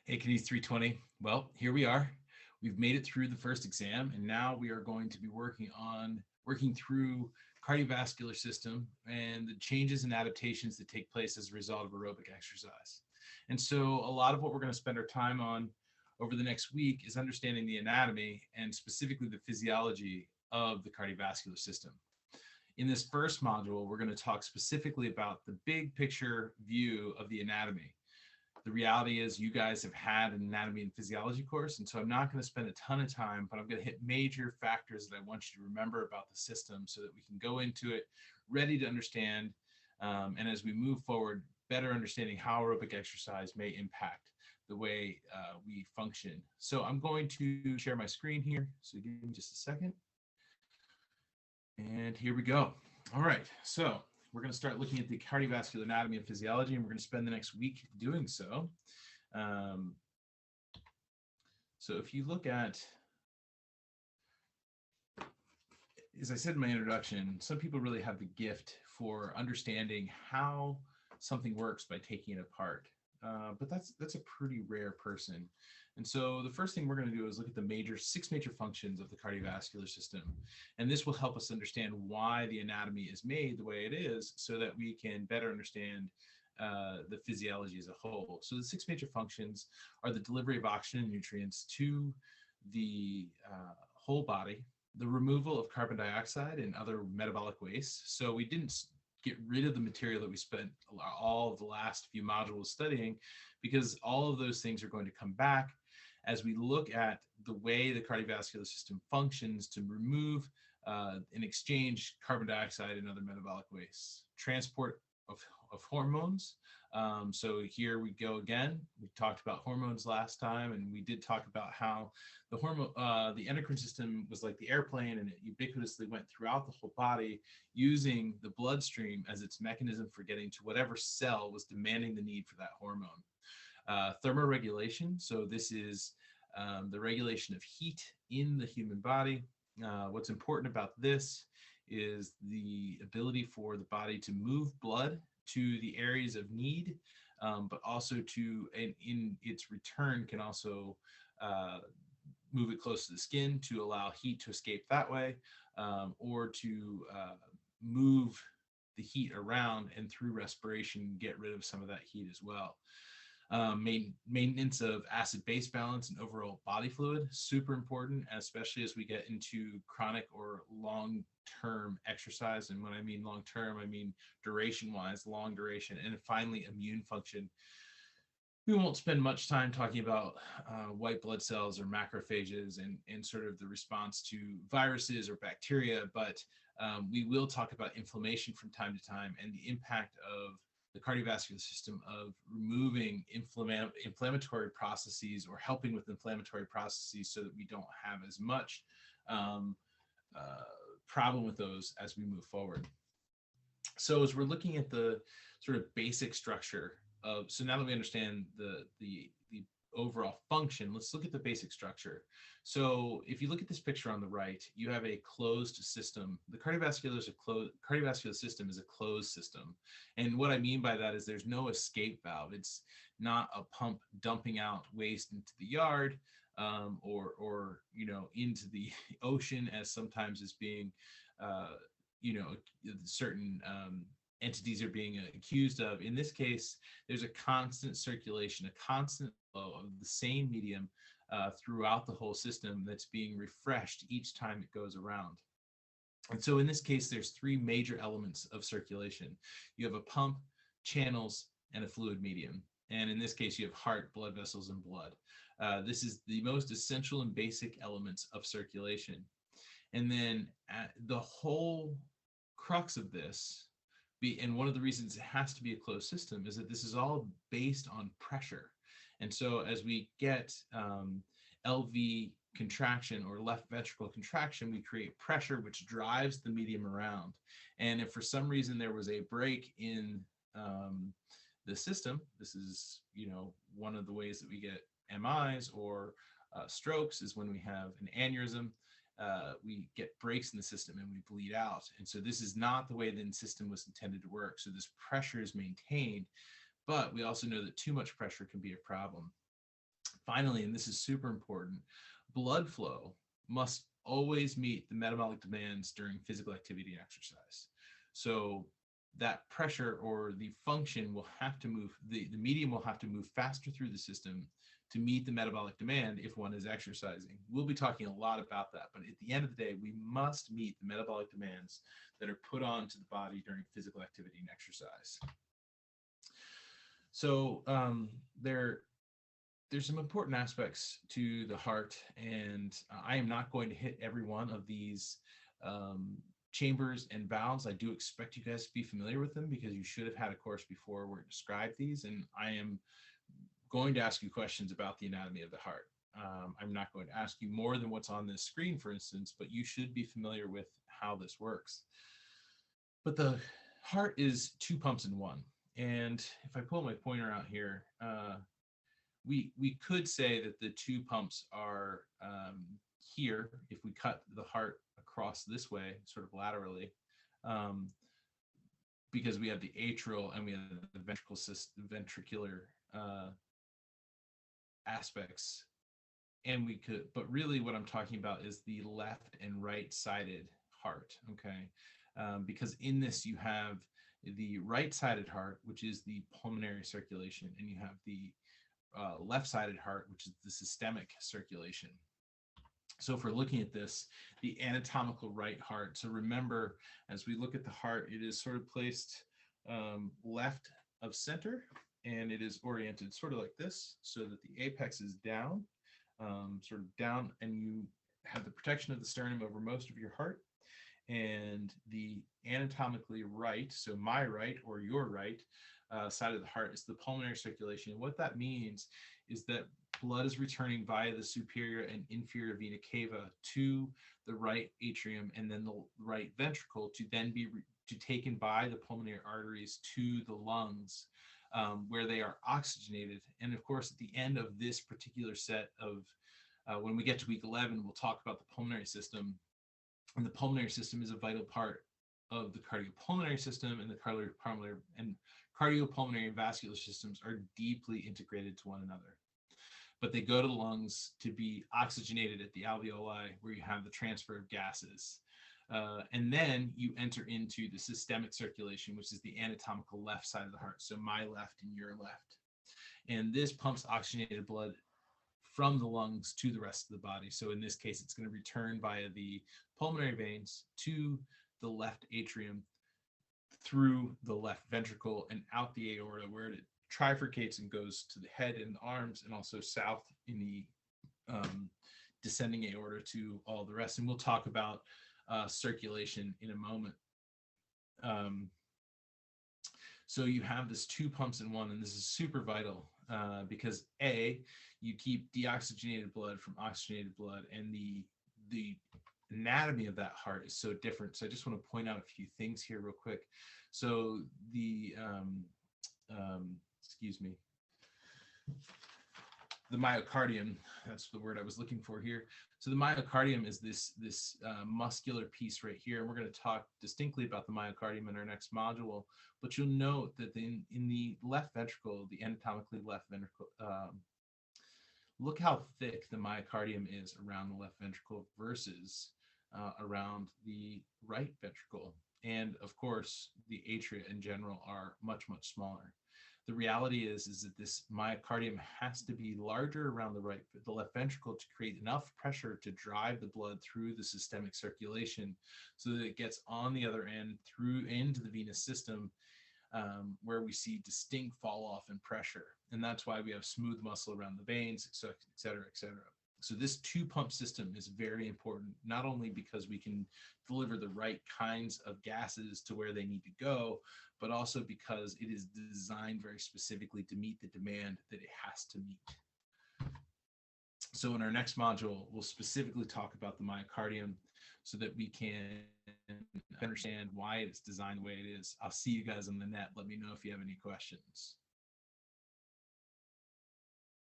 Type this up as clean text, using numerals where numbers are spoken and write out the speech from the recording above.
Hey, Kenny's 320. Well, here we are. We've made it through the first exam, and now we are going to be working through cardiovascular system and the changes and adaptations that take place as a result of aerobic exercise. And so a lot of what we're going to spend our time on over the next week is understanding the anatomy and specifically the physiology of the cardiovascular system. In this first module, we're going to talk specifically about the big picture view of the anatomy. The reality is you guys have had an anatomy and physiology course, and so I'm not going to spend a ton of time, but I'm going to hit major factors that I want you to remember about the system so that we can go into it ready to understand, and as we move forward, better understanding how aerobic exercise may impact the way we function. So I'm going to share my screen here, so give me just a second. And here we go. All right, so we're going to start looking at the cardiovascular anatomy and physiology, and we're going to spend the next week doing so. So if you look at, as I said in my introduction, some people really have the gift for understanding how something works by taking it apart. But that's a pretty rare person. And so the first thing we're going to do is look at the six major functions of the cardiovascular system. And this will help us understand why the anatomy is made the way it is so that we can better understand the physiology as a whole. So the six major functions are the delivery of oxygen and nutrients to the whole body, the removal of carbon dioxide and other metabolic waste. So we didn't get rid of the material that we spent all of the last few modules studying, because all of those things are going to come back as we look at the way the cardiovascular system functions to remove and exchange carbon dioxide and other metabolic wastes. Transport of hormones. So here we go again. We talked about hormones last time, and we did talk about how the endocrine system was like the airplane, and it ubiquitously went throughout the whole body, using the bloodstream as its mechanism for getting to whatever cell was demanding the need for that hormone. Thermoregulation. So this is the regulation of heat in the human body. What's important about this is the ability for the body to move blood to the areas of need, but also in its return can also move it close to the skin to allow heat to escape that way, or to move the heat around and through respiration get rid of some of that heat as well. Maintenance of acid-base balance and overall body fluid, super important, especially as we get into chronic or long-term exercise. And when I mean long-term, I mean duration-wise, long duration. And finally, immune function. We won't spend much time talking about white blood cells or macrophages and sort of the response to viruses or bacteria, but we will talk about inflammation from time to time and the impact of the cardiovascular system of removing inflammatory processes or helping with inflammatory processes so that we don't have as much problem with those as we move forward. So as we're looking at the sort of basic structure of, so now that we understand the overall function, let's look at the basic structure. So if you look at this picture on the right, you have a closed system. The cardiovascular system is a closed system. And what I mean by that is there's no escape valve. It's not a pump dumping out waste into the yard, or into the ocean, as sometimes is being certain entities are being accused of. In this case, there's a constant circulation, a constant flow of the same medium throughout the whole system that's being refreshed each time it goes around. And so in this case, there's three major elements of circulation. You have a pump, channels, and a fluid medium. And in this case, you have heart, blood vessels, and blood. This is the most essential and basic elements of circulation. And then the whole crux of this, and one of the reasons it has to be a closed system, is that this is all based on pressure. And so as we get LV contraction or left ventricle contraction, we create pressure, which drives the medium around. And if for some reason there was a break in the system, this is, one of the ways that we get MIs or strokes is when we have an aneurysm. We get breaks in the system and we bleed out. And so this is not the way the system was intended to work. So this pressure is maintained, but we also know that too much pressure can be a problem. Finally, and this is super important, blood flow must always meet the metabolic demands during physical activity and exercise. So that pressure or the function will have to move, the medium will have to move faster through the system to meet the metabolic demand if one is exercising. We'll be talking a lot about that, but at the end of the day, we must meet the metabolic demands that are put onto the body during physical activity and exercise. So there's some important aspects to the heart, and I am not going to hit every one of these chambers and valves. I do expect you guys to be familiar with them because you should have had a course before where it described these, and I am going to ask you questions about the anatomy of the heart. I'm not going to ask you more than what's on this screen, for instance, but you should be familiar with how this works. But the heart is two pumps in one. And if I pull my pointer out here, we could say that the two pumps are here if we cut the heart across this way, sort of laterally, because we have the atrial and we have the ventricular aspects. And we could, but really what I'm talking about is the left and right sided heart, okay? Because in this you have the right sided heart, which is the pulmonary circulation, and you have the left-sided heart, which is the systemic circulation. So if we're looking at this, the anatomical right heart. So remember, as we look at the heart, it is sort of placed left of center, and it is oriented sort of like this, so that the apex is down, sort of down, and you have the protection of the sternum over most of your heart. And the anatomically right, so my right or your right, side of the heart is the pulmonary circulation. And what that means is that blood is returning via the superior and inferior vena cava to the right atrium and then the right ventricle to then be taken by the pulmonary arteries to the lungs, where they are oxygenated. And of course, at the end of this particular set of, when we get to week 11, we'll talk about the pulmonary system. And the pulmonary system is a vital part of the cardiopulmonary system, and the cardiopulmonary and vascular systems are deeply integrated to one another. But they go to the lungs to be oxygenated at the alveoli, where you have the transfer of gases. And then you enter into the systemic circulation, which is the anatomical left side of the heart. So my left and your left. And this pumps oxygenated blood from the lungs to the rest of the body. So in this case, it's going to return via the pulmonary veins to the left atrium, through the left ventricle and out the aorta, where it trifurcates and goes to the head and the arms, and also south in the descending aorta to all the rest. And we'll talk about circulation in a moment. So you have this two pumps in one, and this is super vital because A, you keep deoxygenated blood from oxygenated blood, and the anatomy of that heart is so different. So I just want to point out a few things here real quick. So the excuse me, the myocardium, that's the word I was looking for here. So the myocardium is this muscular piece right here, and we're going to talk distinctly about the myocardium in our next module. But you'll note that in the left ventricle, the anatomically left ventricle, look how thick the myocardium is around the left ventricle versus around the right ventricle. And of course, the atria in general are much, much smaller. The reality is that this myocardium has to be larger around the left ventricle to create enough pressure to drive the blood through the systemic circulation so that it gets on the other end through into the venous system, where we see distinct fall off in pressure. And that's why we have smooth muscle around the veins, et cetera, et cetera. So this two pump system is very important, not only because we can deliver the right kinds of gases to where they need to go, but also because it is designed very specifically to meet the demand that it has to meet. So in our next module, we'll specifically talk about the myocardium so that we can understand why it's designed the way it is. I'll see you guys on the net. Let me know if you have any questions.